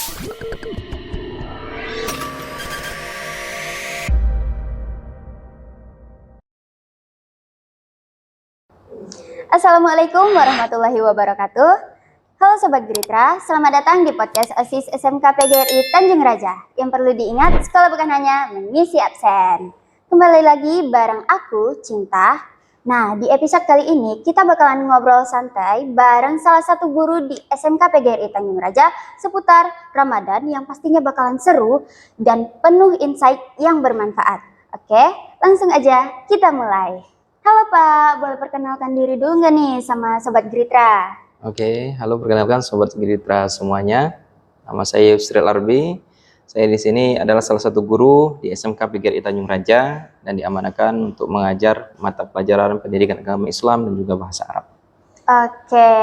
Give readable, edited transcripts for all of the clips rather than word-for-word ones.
Assalamualaikum warahmatullahi wabarakatuh. Halo Sobat Geritra, selamat datang di podcast OSIS SMK PGRI Tanjung Raja. Yang perlu diingat, sekolah bukan hanya mengisi absen. Kembali lagi bareng aku, Cinta. Nah, di episode kali ini kita bakalan ngobrol santai bareng salah satu guru di SMK PGRI Tanjung Raja seputar Ramadan yang pastinya bakalan seru dan penuh insight yang bermanfaat. Oke, langsung aja kita mulai. Halo Pak, boleh perkenalkan diri dulu nggak nih sama Sobat Geritra? Oke, halo, perkenalkan Sobat Geritra semuanya. Nama saya Yusril Arbi. Saya di sini adalah salah satu guru di SMK PGRI Tanjung Raja dan diamanahkan untuk mengajar mata pelajaran pendidikan agama Islam dan juga bahasa Arab. Oke,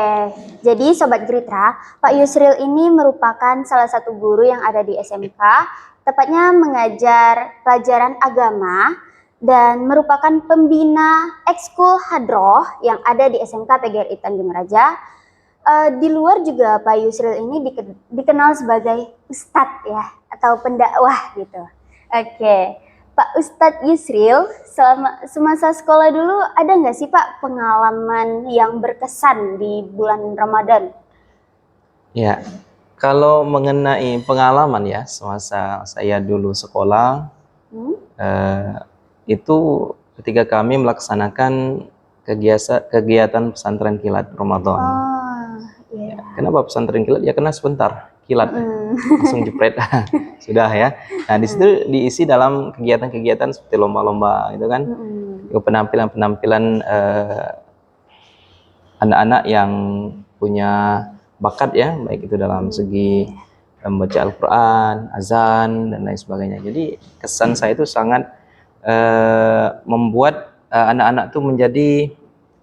jadi Sobat Geritra, Pak Yusril ini merupakan salah satu guru yang ada di SMK, tepatnya mengajar pelajaran agama dan merupakan pembina ekskul hadroh yang ada di SMK PGRI Tanjung Raja. Di luar juga Pak Yusril ini dikenal sebagai Ustadz ya, atau pendakwah gitu. Oke, Pak Ustadz Yusril, semasa sekolah dulu ada nggak sih Pak pengalaman yang berkesan di bulan Ramadan? Ya, kalau mengenai pengalaman ya, semasa saya dulu sekolah, itu ketika kami melaksanakan kegiatan pesantren kilat Ramadan. Iya. Kenapa pesantren kilat? Ya karena sebentar kilat langsung jepret sudah ya. Nah di situ diisi dalam kegiatan-kegiatan seperti lomba-lomba gitu kan, penampilan-penampilan anak-anak yang punya bakat ya, baik itu dalam segi membaca Al-Quran, azan dan lain sebagainya. Jadi kesan saya itu sangat membuat anak-anak tuh menjadi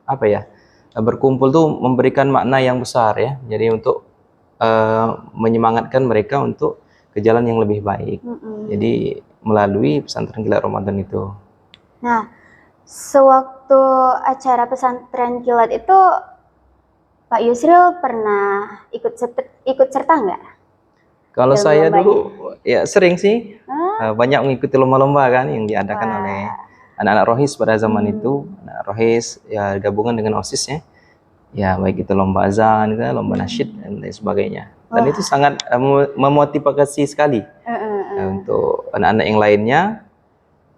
apa ya, berkumpul tuh memberikan makna yang besar ya. Jadi untuk menyemangatkan mereka untuk ke jalan yang lebih baik. Jadi melalui pesantren kilat Ramadan itu. Nah, sewaktu acara pesantren kilat itu Pak Yusril pernah ikut serta nggak? Kalau Dalam saya lombanya? dulu ya sering sih banyak mengikuti lomba-lomba kan yang diadakan oleh anak-anak Rohis pada zaman itu. Anak Rohis ya gabungan dengan OSIS ya. Ya baik itu lomba azan, itu, lomba nasyid dan lain sebagainya. Dan itu sangat memotivasi sekali untuk anak-anak yang lainnya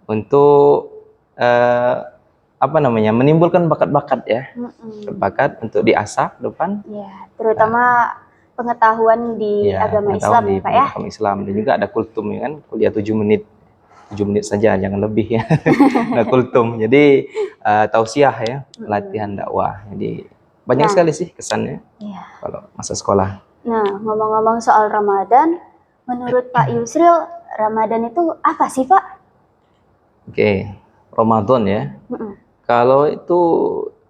untuk menimbulkan bakat-bakat ya, bakat untuk diasah ke depan. Ya, terutama pengetahuan di agama Islam ya Pak ya. Agama Islam dan juga ada kultum ya kan, kuliah 7 menit. 7 menit saja, jangan lebih ya. Ada kultum. Jadi tausiah ya, latihan dakwah. Jadi banyak sekali sih kesannya kalau masa sekolah. Nah, ngomong-ngomong soal Ramadan, menurut Pak Yusril, Ramadan itu apa sih Pak? Oke, Ramadan ya. Kalau itu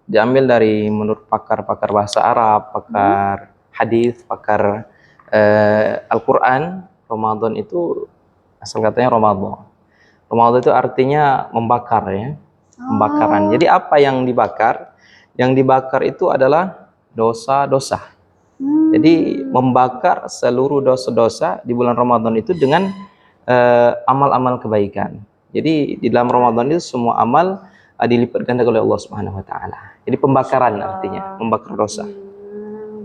diambil dari menurut pakar-pakar bahasa Arab, pakar hadis, pakar Al-Quran, Ramadan itu asal katanya Ramadan. Ramadan itu artinya membakar ya, pembakaran. Jadi apa yang dibakar? Yang dibakar itu adalah dosa-dosa. Jadi membakar seluruh dosa-dosa di bulan Ramadan itu dengan amal-amal kebaikan. Jadi di dalam Ramadan itu semua amal dilipat ganda oleh Allah Subhanahu wa taala. Jadi pembakaran artinya, membakar dosa.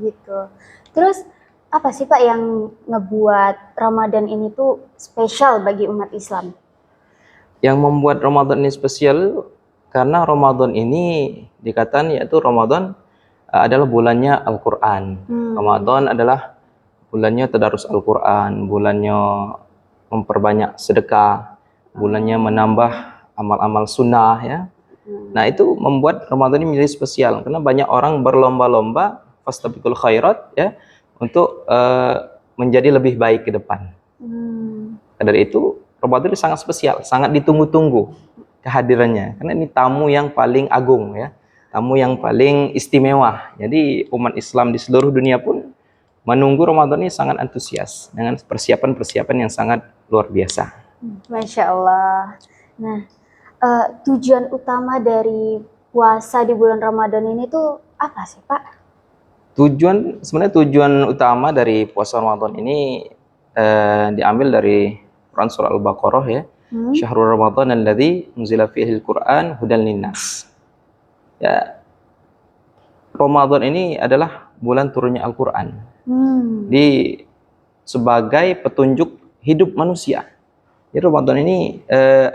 Gitu. Terus apa sih Pak yang ngebuat Ramadan ini tuh spesial bagi umat Islam? Yang membuat Ramadan ini spesial karena Ramadan ini dikatakan yaitu Ramadan adalah bulannya Al-Quran. Ramadan adalah bulannya tadarus Al-Quran, bulannya memperbanyak sedekah, bulannya menambah amal-amal sunnah ya. Nah itu membuat Ramadan ini menjadi spesial karena banyak orang berlomba-lomba fastabiqul khairat ya untuk menjadi lebih baik ke depan. Dari itu Ramadan itu sangat spesial, sangat ditunggu-tunggu kehadirannya karena ini tamu yang paling agung ya, tamu yang paling istimewa. Jadi umat Islam di seluruh dunia pun menunggu Ramadan ini sangat antusias dengan persiapan-persiapan yang sangat luar biasa. Masya Allah. Nah, tujuan utama dari puasa di bulan Ramadan ini tuh apa sih Pak? Sebenarnya tujuan utama dari puasa Ramadan ini diambil dari Quran surah Al-Baqarah ya. Syahrul Ramadan alladzi unzila fihi al-Qur'an hudan linnas. Ya, Ramadan ini adalah bulan turunnya Al-Qur'an. Di sebagai petunjuk hidup manusia. Jadi Ramadan ini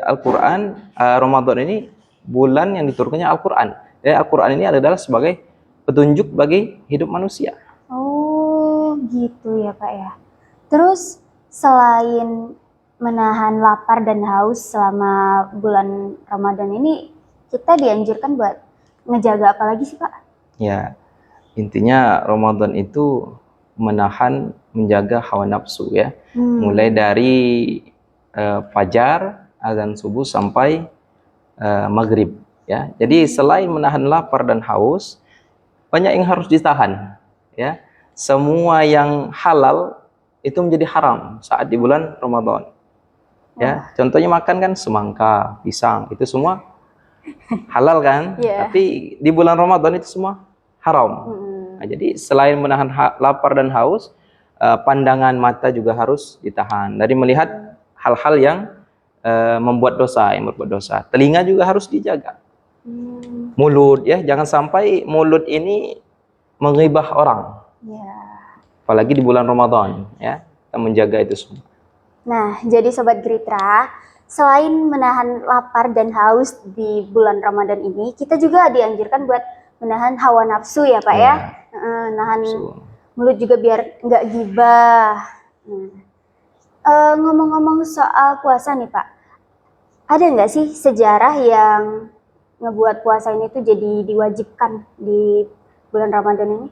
Al-Qur'an, Ramadan ini bulan yang diturunkannya Al-Qur'an. Jadi Al-Qur'an ini adalah sebagai petunjuk bagi hidup manusia. Oh, gitu ya Pak ya. Terus selain menahan lapar dan haus selama bulan Ramadan ini, kita dianjurkan buat ngejaga apa lagi sih Pak? Ya, intinya Ramadan itu menjaga hawa nafsu ya. Mulai dari fajar, azan subuh sampai maghrib ya. Jadi selain menahan lapar dan haus, banyak yang harus ditahan ya. Semua yang halal itu menjadi haram saat di bulan Ramadan. Ya, contohnya makan kan semangka, pisang, itu semua halal kan? Tapi di bulan Ramadan itu semua haram. Nah, jadi selain menahan lapar dan haus, pandangan mata juga harus ditahan dari melihat hal-hal yang membuat dosa, yang berbuat dosa. Telinga juga harus dijaga. Mulut ya, jangan sampai mulut ini menghibah orang. Apalagi di bulan Ramadan ya, kita menjaga itu semua. Nah, jadi Sobat Geritra, selain menahan lapar dan haus di bulan Ramadan ini, kita juga dianjurkan buat menahan hawa nafsu ya Pak ya. Nahan mulut juga biar nggak gibah. Ngomong-ngomong soal puasa nih Pak, ada nggak sih sejarah yang ngebuat puasa ini tuh jadi diwajibkan di bulan Ramadan ini?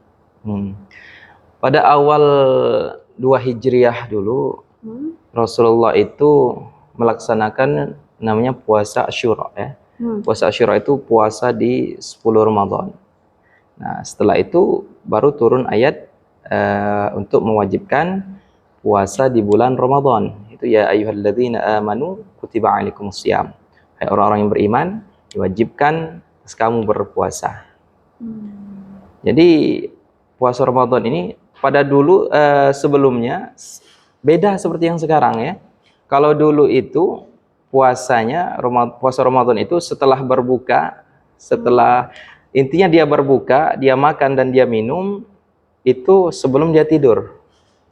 Pada awal 2 Hijriah dulu, Rasulullah itu melaksanakan namanya puasa Asyura ya. Puasa Asyura itu puasa di 10 Ramadan. Nah, setelah itu baru turun ayat untuk mewajibkan puasa di bulan Ramadan. Itu ya ayyuhalladzina amanu kutiba alaikumusiyam. Hai orang-orang yang beriman, diwajibkan kamu berpuasa. Jadi puasa Ramadan ini pada dulu sebelumnya beda seperti yang sekarang ya. Kalau dulu itu puasa Ramadan itu setelah berbuka, intinya dia berbuka, dia makan dan dia minum itu sebelum dia tidur.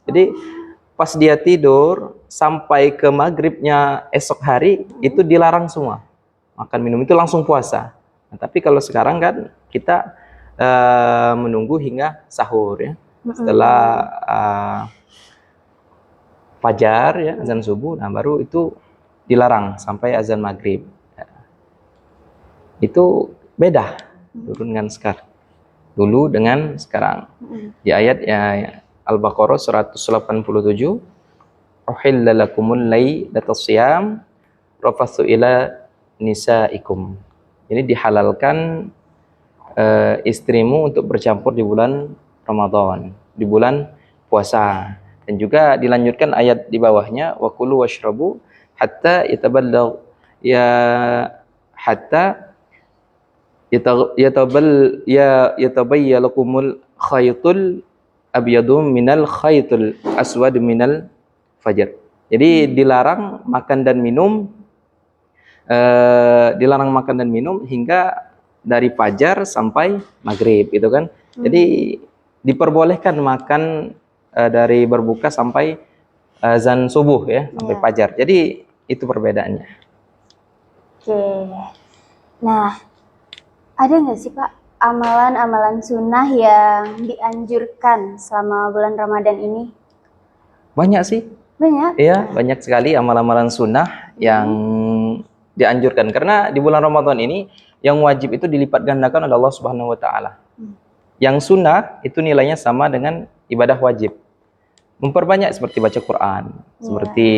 Jadi pas dia tidur sampai ke maghribnya esok hari itu dilarang semua. Makan minum itu langsung puasa. Nah, tapi kalau sekarang kan kita menunggu hingga sahur ya. Setelah fajar ya, azan subuh, nah baru itu dilarang sampai azan maghrib. Itu beda dulu dengan sekarang. Dulu dengan sekarang. Di ayat ya Al-Baqarah 187, uhilla lakumul lailatas shiyam rafatsu ila nisaikum. Jadi dihalalkan istrimu untuk bercampur di bulan Ramadan, di bulan puasa. Dan juga dilanjutkan ayat di bawahnya, wa kulu washrabu hatta yataballag ya hatta yatabayyana lakumul khaytul abyadu minal khaytul aswad minal fajr. Jadi dilarang makan dan minum hingga dari fajar sampai maghrib gitu kan. Jadi diperbolehkan makan dari berbuka sampai azan subuh ya, sampai fajar. Jadi itu perbedaannya. Oke. Nah, ada nggak sih Pak amalan-amalan sunnah yang dianjurkan selama bulan Ramadan ini? Banyak sih. Banyak? Iya, banyak sekali amalan-amalan sunnah yang dianjurkan. Karena di bulan Ramadan ini yang wajib itu dilipat gandakan oleh Allah Subhanahu wa taala. Yang sunnah itu nilainya sama dengan ibadah wajib. Memperbanyak seperti baca Quran, seperti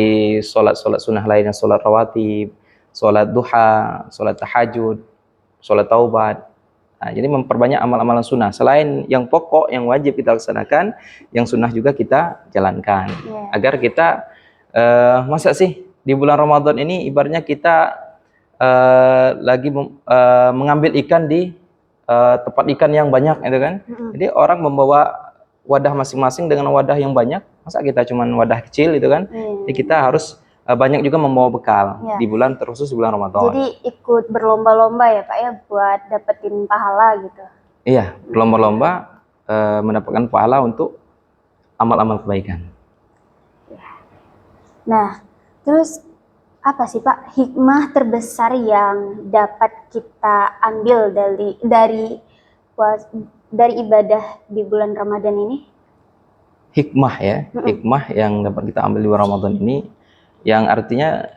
sholat sunnah lainnya, sholat rawatib, sholat duha, sholat tahajud, sholat taubat. Nah, jadi memperbanyak amal-amalan sunnah. Selain yang pokok, yang wajib kita laksanakan, yang sunnah juga kita jalankan. Agar kita, masa sih di bulan Ramadan ini ibaratnya kita lagi mengambil ikan di tempat ikan yang banyak, gitu kan? Jadi orang membawa wadah masing-masing dengan wadah yang banyak, Masa kita cuman wadah kecil itu kan? Jadi kita harus banyak juga membawa bekal di bulan terkhusus bulan Ramadan. Jadi ikut berlomba-lomba ya Pak ya buat dapetin pahala gitu. Iya, berlomba-lomba mendapatkan pahala untuk amal-amal kebaikan. Nah, terus apa sih Pak hikmah terbesar yang dapat kita ambil dari ibadah di bulan Ramadan ini? Hikmah ya, hikmah yang dapat kita ambil di bulan Ramadan ini, yang artinya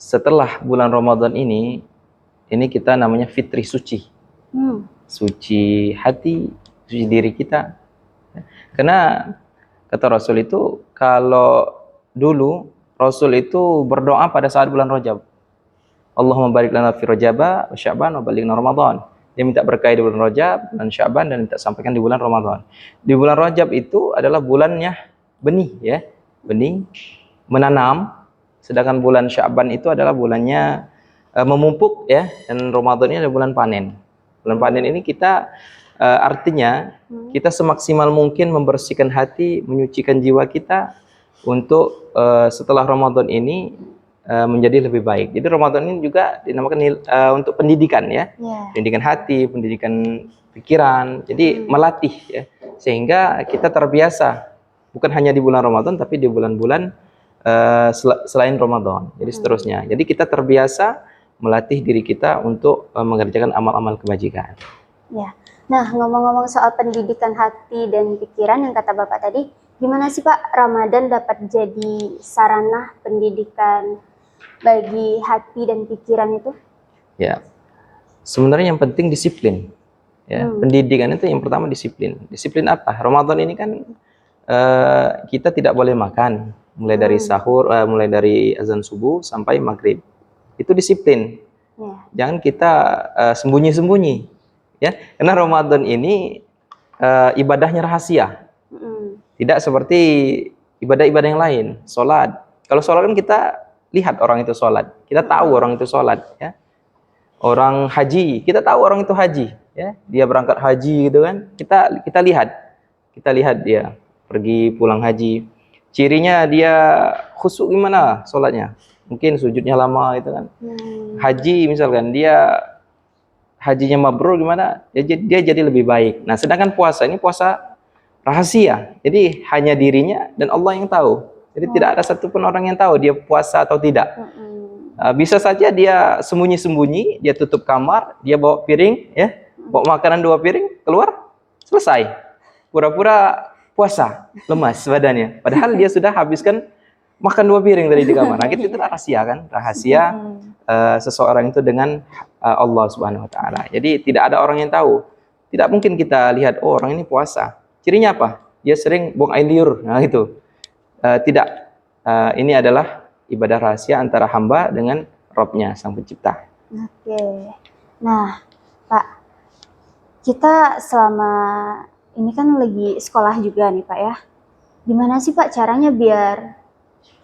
setelah bulan Ramadan ini kita namanya fitri suci. Suci hati, suci diri kita. Karena kata Rasul itu, kalau dulu Rasul itu berdoa pada saat bulan Rajab. Allahumma barik lana fi Rajaba wa Sya'ban wa balighna Ramadan. Dia minta berkah di bulan Rajab dan Sya'ban dan minta sampaikan di bulan Ramadan. Di bulan Rajab itu adalah bulannya benih ya, benih menanam, sedangkan bulan Sya'ban itu adalah bulannya memupuk ya, dan Ramadan ini adalah bulan panen. Bulan panen ini kita artinya kita semaksimal mungkin membersihkan hati, menyucikan jiwa kita untuk setelah Ramadan ini menjadi lebih baik. Jadi Ramadan ini juga dinamakan untuk pendidikan ya, pendidikan hati, pendidikan pikiran. Jadi melatih ya, sehingga kita terbiasa bukan hanya di bulan Ramadan tapi di bulan-bulan selain Ramadan. Jadi seterusnya. Jadi kita terbiasa melatih diri kita untuk mengerjakan amal-amal kebajikan. Ya. Nah, ngomong-ngomong soal pendidikan hati dan pikiran yang kata Bapak tadi, gimana sih Pak Ramadan dapat jadi sarana pendidikan bagi hati dan pikiran itu? Ya, sebenarnya yang penting disiplin. Ya, pendidikan itu yang pertama disiplin. Disiplin apa? Ramadan ini kan kita tidak boleh makan mulai dari sahur, mulai dari azan subuh sampai maghrib. Itu disiplin. Jangan kita sembunyi-sembunyi. Ya, karena Ramadan ini ibadahnya rahasia. Tidak seperti ibadah-ibadah yang lain. Sholat. Kalau sholat kan kita lihat orang itu sholat. Kita tahu orang itu sholat. Ya. Orang haji, kita tahu orang itu haji. Ya. Dia berangkat haji gitu kan. Kita lihat. Kita lihat dia pergi pulang haji. Cirinya dia khusyuk gimana sholatnya. Mungkin sujudnya lama gitu kan. Haji misalkan dia hajinya mabrur gimana, dia jadi lebih baik. Nah, sedangkan puasa ini puasa rahasia. Jadi hanya dirinya dan Allah yang tahu. Jadi tidak ada satupun orang yang tahu dia puasa atau tidak. Bisa saja dia sembunyi-sembunyi, dia tutup kamar, dia bawa piring, ya, bawa makanan 2 piring, keluar, selesai. Pura-pura puasa, lemas badannya. Padahal dia sudah habiskan makan 2 piring tadi di kamar. Nah, itu rahasia kan? Rahasia seseorang itu dengan Allah Subhanahu wa taala. Jadi tidak ada orang yang tahu. Tidak mungkin kita lihat, oh orang ini puasa. Cirinya apa? Dia sering buang air liur. Nah, itu. Tidak. Ini adalah ibadah rahasia antara hamba dengan Rabb-nya, Sang Pencipta. Oke. Nah, Pak, kita selama ini kan lagi sekolah juga nih, Pak ya. Gimana sih, Pak, caranya biar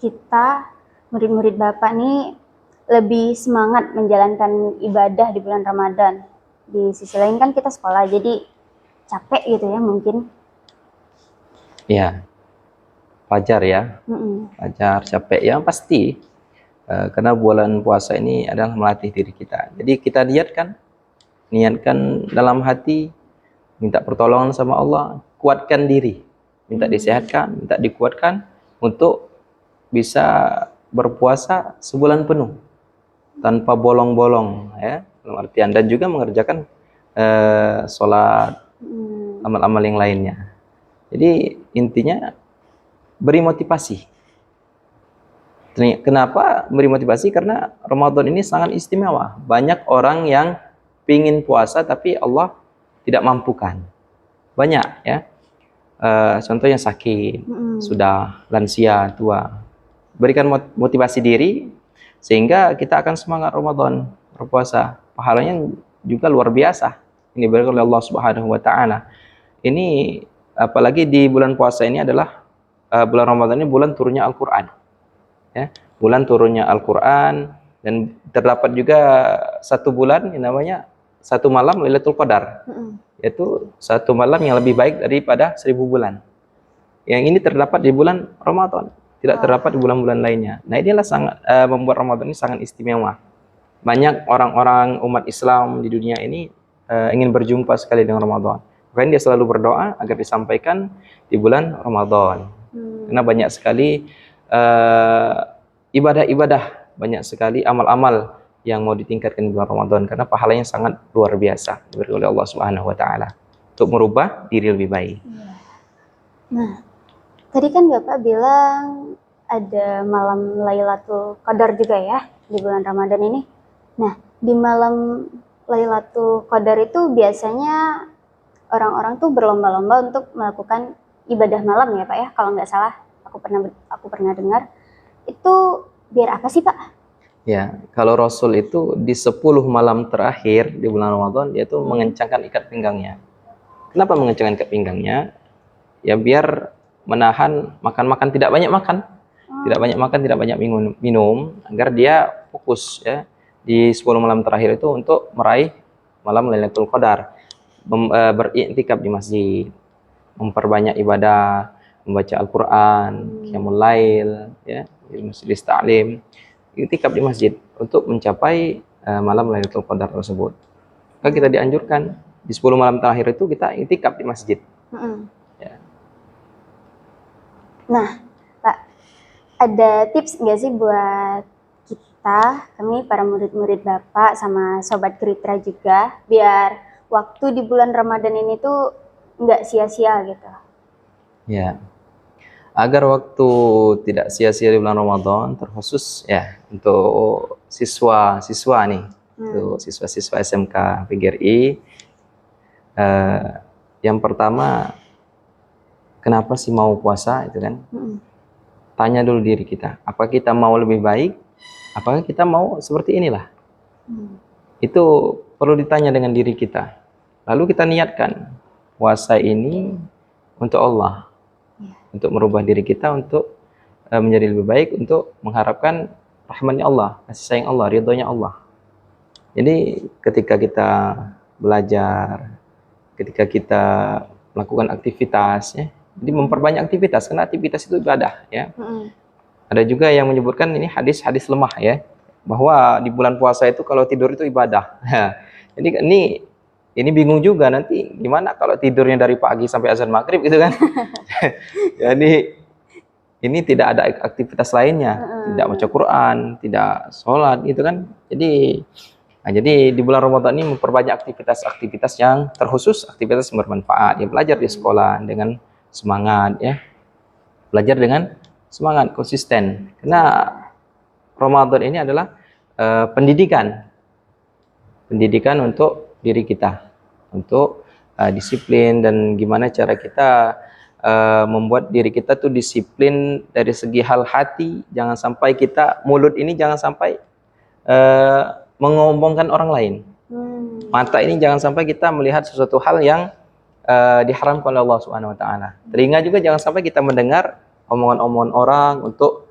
kita, murid-murid Bapak nih, lebih semangat menjalankan ibadah di bulan Ramadan? Di sisi lain kan kita sekolah, jadi capek gitu ya mungkin. Ya, wajar ya. Wajar capek ya pasti. Karena bulan puasa ini adalah melatih diri kita. Jadi kita niatkan dalam hati, minta pertolongan sama Allah, kuatkan diri, minta disehatkan, minta dikuatkan untuk bisa berpuasa sebulan penuh tanpa bolong-bolong ya, dalam artian, dan juga mengerjakan sholat, amal-amal yang lainnya. Jadi intinya beri motivasi. Kenapa beri motivasi? Karena Ramadan ini sangat istimewa. Banyak orang yang pingin puasa tapi Allah tidak mampukan. Banyak ya. Contohnya sakit, sudah lansia, tua. Berikan motivasi diri sehingga kita akan semangat Ramadan berpuasa. Pahalanya juga luar biasa. Ini diberikan oleh Allah Subhanahu wa taala. Ini apalagi di bulan puasa ini adalah bulan Ramadan ini bulan turunnya Al-Qur'an. Ya, bulan turunnya Al-Qur'an, dan terdapat juga 1 bulan yang namanya 1 malam Lailatul Qadar. Yaitu 1 malam yang lebih baik daripada 1000 bulan. Yang ini terdapat di bulan Ramadan, tidak terdapat di bulan-bulan lainnya. Nah, inilah sangat membuat Ramadan ini sangat istimewa. Banyak orang-orang umat Islam di dunia ini ingin berjumpa sekali dengan Ramadan. Makanya dia selalu berdoa agar disampaikan di bulan Ramadan. Karena banyak sekali ibadah-ibadah, banyak sekali amal-amal yang mau ditingkatkan di bulan Ramadan karena pahalanya sangat luar biasa diberi oleh Allah Subhanahu wa taala untuk merubah diri lebih baik. Nah, tadi kan Bapak bilang ada malam Lailatul Qadar juga ya di bulan Ramadan ini. Nah, di malam Lailatul Qadar itu biasanya orang-orang tuh berlomba-lomba untuk melakukan ibadah malam ya Pak ya, kalau nggak salah aku pernah dengar. Itu biar apa sih Pak? Ya, kalau Rasul itu di 10 malam terakhir di bulan Ramadan dia tuh mengencangkan ikat pinggangnya. Kenapa mengencangkan ikat pinggangnya? Ya biar menahan makan-makan, tidak banyak makan. Tidak banyak makan, tidak banyak minum agar dia fokus ya di 10 malam terakhir itu untuk meraih malam Lailatul Qadar. Beriktikaf di masjid, memperbanyak ibadah, membaca Al-Qur'an, qiyamul lail ya, di masjid ta'lim. Iktikaf di masjid untuk mencapai malam Lailatul Qadar tersebut. Maka kita dianjurkan di 10 malam terakhir itu kita iktikaf di masjid. Ya. Nah, Pak, ada tips nggak sih buat kita, kami para murid-murid Bapak sama Sobat Geritra juga, biar waktu di bulan Ramadan ini tuh nggak sia-sia gitu? Ya. Agar waktu tidak sia-sia di bulan Ramadan, terkhusus ya untuk siswa-siswa nih, untuk siswa-siswa SMK PGRI. Yang pertama, kenapa sih mau puasa itu kan? Tanya dulu diri kita, apakah kita mau lebih baik? Apakah kita mau seperti inilah? Itu perlu ditanya dengan diri kita. Lalu kita niatkan puasa ini untuk Allah. Untuk merubah diri kita untuk menjadi lebih baik, untuk mengharapkan rahmatnya Allah, kasih sayang Allah, ridhonya Allah. Jadi ketika kita belajar, ketika kita melakukan aktivitas ya, jadi memperbanyak aktivitas karena aktivitas itu ibadah ya. Ada juga yang menyebutkan ini hadis-hadis lemah ya, bahwa di bulan puasa itu kalau tidur itu ibadah. Jadi ini bingung juga nanti gimana kalau tidurnya dari pagi sampai azan maghrib gitu kan. Jadi ini tidak ada aktivitas lainnya, tidak baca Quran, tidak sholat gitu kan. Jadi di bulan Ramadan ini memperbanyak aktivitas-aktivitas yang terkhusus, aktivitas yang bermanfaat. Ya, belajar di sekolah dengan semangat ya, belajar dengan semangat, konsisten. Karena Ramadan ini adalah pendidikan untuk diri kita, untuk disiplin dan gimana cara kita membuat diri kita tuh disiplin dari segi hal hati. Jangan sampai kita, mulut ini jangan sampai mengombongkan orang lain. Mata ini jangan sampai kita melihat sesuatu hal yang diharamkan oleh Allah Subhanahu wa taala. Telinga juga jangan sampai kita mendengar omongan-omongan orang untuk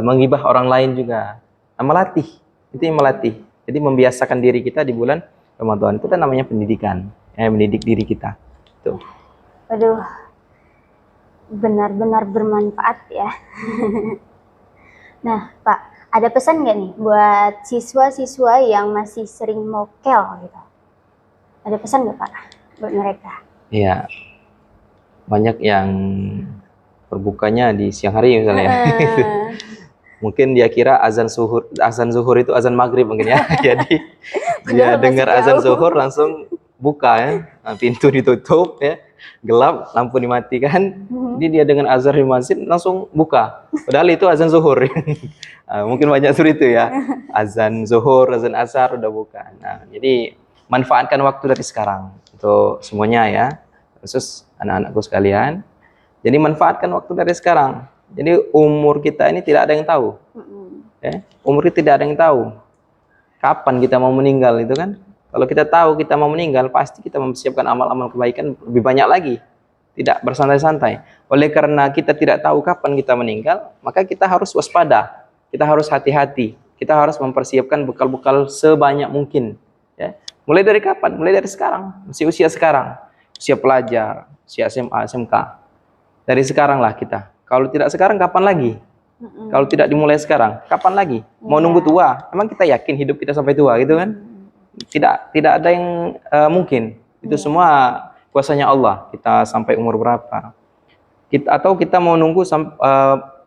menggibah orang lain juga. Melatih, itu yang melatih. Jadi membiasakan diri kita di bulan Ramadan itu kan namanya pendidikan, mendidik diri kita. Tuh. Waduh, benar-benar bermanfaat ya. Nah, Pak, ada pesan nggak nih buat siswa-siswa yang masih sering mokel gitu? Ada pesan nggak Pak buat mereka? Iya, banyak yang berbukanya di siang hari misalnya. Mungkin dia kira azan zuhur itu azan maghrib mungkin ya. Jadi dia dengar azan zuhur langsung buka ya, pintu ditutup ya, gelap, lampu dimatikan. Jadi dia dengan azan di masjid langsung buka. Padahal itu azan zuhur. Mungkin banyak seperti itu ya. Azan zuhur, azan asar udah buka. Nah, jadi manfaatkan waktu dari sekarang untuk semuanya ya, khusus anak-anakku sekalian. Jadi manfaatkan waktu dari sekarang. Jadi umur kita ini tidak ada yang tahu. Ya, umur kita tidak ada yang tahu. Kapan kita mau meninggal itu kan? Kalau kita tahu kita mau meninggal, pasti kita mempersiapkan amal-amal kebaikan lebih banyak lagi. Tidak bersantai-santai. Oleh karena kita tidak tahu kapan kita meninggal, maka kita harus waspada. Kita harus hati-hati. Kita harus mempersiapkan bekal-bekal sebanyak mungkin. Ya. Mulai dari kapan? Mulai dari sekarang. Masih usia sekarang. Usia pelajar, usia SMA, SMK. Dari sekarang lah kita. Kalau tidak sekarang, kapan lagi? Kalau tidak dimulai sekarang, kapan lagi? Mau nunggu tua? Emang kita yakin hidup kita sampai tua gitu kan? Tidak ada yang mungkin. Itu semua kuasanya Allah. Kita sampai umur berapa? Atau kita mau nunggu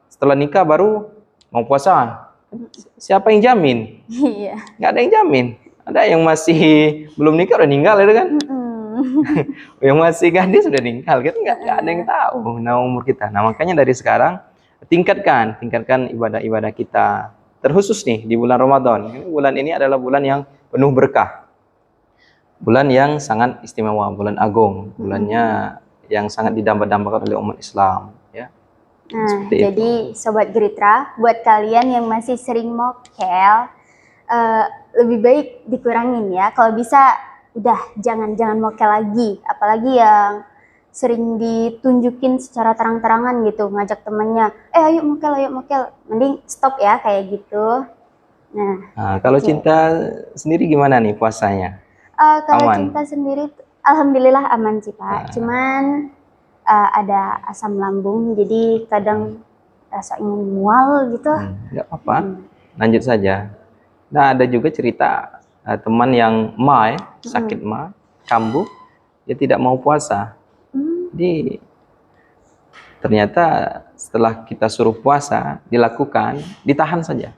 setelah nikah baru mau puasa? Siapa yang jamin? Iya. Nggak ada yang jamin. Ada yang masih belum nikah udah meninggal itu kan? Yang masih gadis sudah meninggal kan? Nggak ada yang tahu nah umur kita. Nah makanya dari sekarang tingkatkan ibadah-ibadah kita. Terkhusus nih di bulan Ramadan. Bulan ini adalah bulan yang penuh berkah. Bulan yang sangat istimewa, bulan agung, bulannya yang sangat didambakan oleh umat Islam, ya. Nah, jadi Sobat Geritra, buat kalian yang masih sering mokel, lebih baik dikurangin ya. Kalau bisa, udah jangan mokel lagi. Apalagi yang sering ditunjukin secara terang-terangan gitu, ngajak temannya, ayo mokel. Mending stop ya kayak gitu. Nah, kalau Cinta sendiri gimana nih puasanya? Kalau Aman? Cinta sendiri, alhamdulillah aman sih Pak. Cuman ada asam lambung, jadi kadang rasa ingin mual gitu. Nggak apa-apa, lanjut saja. Nah, ada juga cerita teman yang sakit kambuh, dia tidak mau puasa. Jadi ternyata setelah kita suruh puasa, dilakukan, ditahan saja.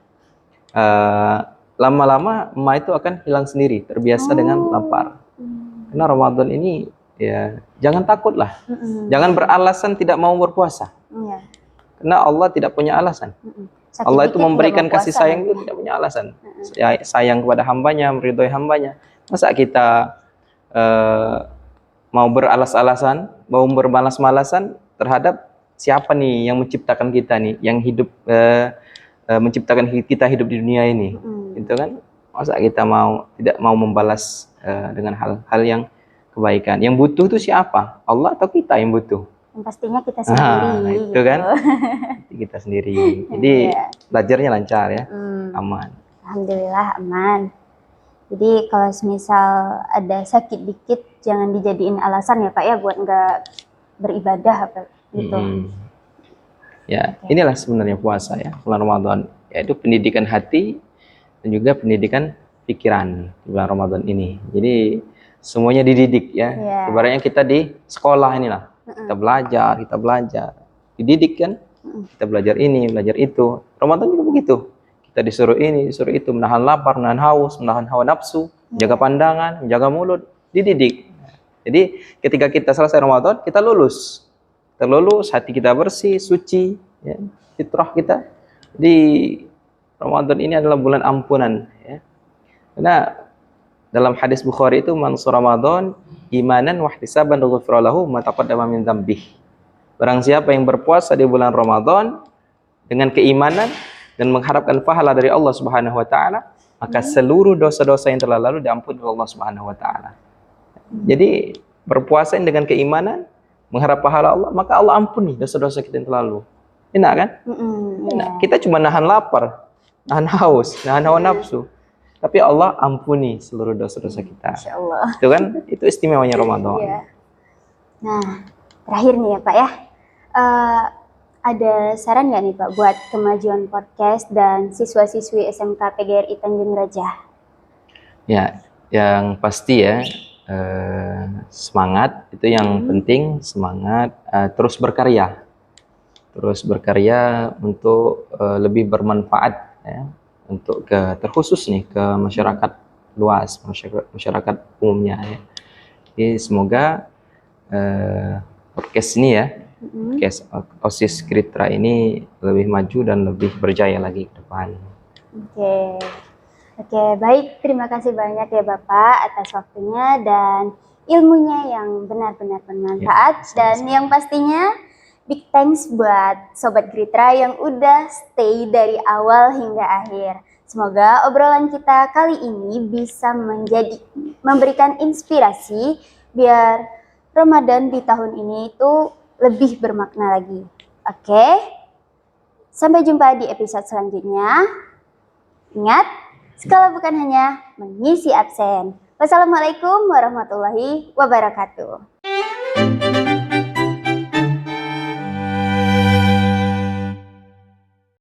Lama-lama itu akan hilang sendiri, terbiasa dengan lapar. Karena Ramadan ini ya jangan takut lah, jangan beralasan tidak mau berpuasa. Karena Allah tidak punya alasan. Allah itu memberikan kasih sayang itu tidak punya alasan. Sayang kepada hambanya, meridhoi hambanya. Masa kita mau beralas-alasan, mau bermalas-malasan terhadap siapa nih yang menciptakan kita nih, yang hidup menciptakan kita hidup di dunia ini, gitu kan? Masa kita tidak mau membalas dengan hal-hal yang kebaikan? Yang butuh itu siapa? Allah atau kita yang butuh? Yang pastinya kita sendiri. Itu gitu kan? Kita sendiri. Jadi belajarnya lancar ya, aman. Alhamdulillah aman. Jadi kalau semisal ada sakit dikit, jangan dijadiin alasan ya Pak ya buat nggak beribadah apa gitu. Ya, inilah sebenarnya puasa ya, bulan Ramadan, yaitu pendidikan hati dan juga pendidikan pikiran di bulan Ramadan ini. Jadi semuanya dididik ya. Ibaratnya kita di sekolah inilah. Kita belajar, dididik kan. Kita belajar ini, belajar itu. Ramadan juga begitu. Kita disuruh ini, disuruh itu, menahan lapar, menahan haus, menahan hawa nafsu, menjaga pandangan, menjaga mulut, dididik. Jadi ketika kita selesai Ramadan, kita lulus. Terlulus, hati kita bersih, suci, ya, fitrah kita. Di Ramadan ini adalah bulan ampunan, ya. Karena dalam hadis Bukhari itu, man Ramadan imanan wa ihtisaban ghufira lahu ma taqaddama min dzambih. Barang siapa yang berpuasa di bulan Ramadan dengan keimanan dan mengharapkan pahala dari Allah Subhanahu wa taala, maka seluruh dosa-dosa yang telah lalu diampuni oleh Allah Subhanahu wa taala. Jadi berpuasa dengan keimanan, mengharap pahala Allah, maka Allah ampuni dosa-dosa kita yang terlalu. Enak kan? Enak. Kita cuma nahan lapar, nahan haus, nahan hawa nafsu. Tapi Allah ampuni seluruh dosa-dosa kita. Insya Allah. Itu kan, itu istimewanya Ramadan. Nah, terakhir nih ya Pak ya. Ada saran nggak nih Pak buat kemajuan podcast dan siswa-siswi SMK PGRI Tanjung Raja? Ya, yang pasti ya, semangat itu yang penting, semangat, terus berkarya untuk lebih bermanfaat ya, untuk terkhusus nih ke masyarakat luas, masyarakat umumnya ya. Jadi semoga podcast ini ya, podcast OSIS Geritra ini lebih maju dan lebih berjaya lagi ke depan. Oke, baik. Terima kasih banyak ya Bapak atas waktunya dan ilmunya yang benar-benar bermanfaat. Dan yang pastinya big thanks buat Sobat Geritra yang udah stay dari awal hingga akhir. Semoga obrolan kita kali ini bisa memberikan inspirasi biar Ramadan di tahun ini itu lebih bermakna lagi. Oke? Sampai jumpa di episode selanjutnya. Ingat, sekolah bukan hanya mengisi absen. Wassalamualaikum warahmatullahi wabarakatuh.